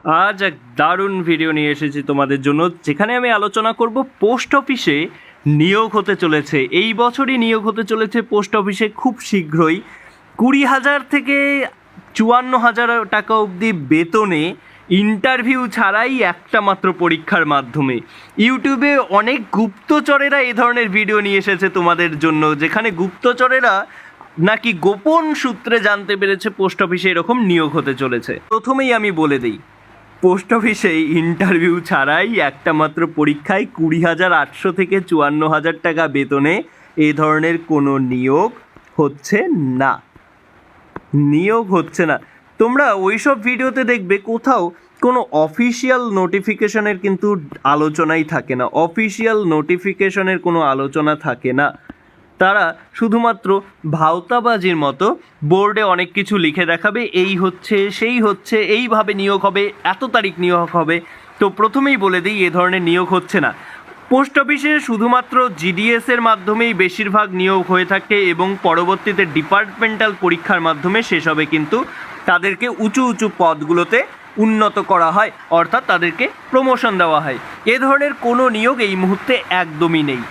আজ এক দারুণ ভিডিও নিয়ে এসেছি তোমাদের জন্য, যেখানে আমি আলোচনা করব পোস্ট অফিসে নিয়োগ হতে চলেছে। এই বছরই নিয়োগ হতে চলেছে পোস্ট অফিসে খুব শীঘ্রই। 20,000 থেকে 54,000 টাকা অবধি বেতনে, ইন্টারভিউ ছাড়াই একটা মাত্র পরীক্ষার মাধ্যমে। ইউটিউবে অনেক গুপ্তচরেরা এই ধরনের ভিডিও নিয়ে এসেছে তোমাদের জন্য, যেখানে গুপ্তচরেরা নাকি গোপন সূত্রে জানতে পেরেছে পোস্ট অফিসে এরকম নিয়োগ হতে চলেছে। প্রথমেই আমি বলে দিই, পোস্ট অফিসে ইন্টারভিউ ছাড়াই একটা মাত্র পরীক্ষায় 20,800 থেকে 54,000 টাকা বেতনে এই ধরনের কোনো নিয়োগ হচ্ছে না। তোমরা ওইসব ভিডিওতে দেখবে কোথাও কোনো অফিসিয়াল নোটিফিকেশনের কিন্তু আলোচনাই থাকে না, অফিসিয়াল নোটিফিকেশনের কোনো আলোচনা থাকে না। তারা শুধুমাত্র ভাওতাবাজির মতো বোর্ডে অনেক কিছু লিখে দেখাবে, এই হচ্ছে সেই হচ্ছে, এইভাবে নিয়োগ হবে, এত তারিখ নিয়োগ হবে। তো প্রথমেই বলে দিই, এ ধরনের নিয়োগ হচ্ছে না। পোস্ট অফিসে শুধুমাত্র জিডিএসের মাধ্যমেই বেশিরভাগ নিয়োগ হয়ে থাকে এবং পরবর্তীতে ডিপার্টমেন্টাল পরীক্ষার মাধ্যমে সেসবে কিন্তু তাদেরকে উঁচু উঁচু পদগুলোতে উন্নত করা হয়, অর্থাৎ তাদেরকে প্রমোশন দেওয়া হয়। এ ধরনের কোনো নিয়োগ এই মুহূর্তে একদমই নেই।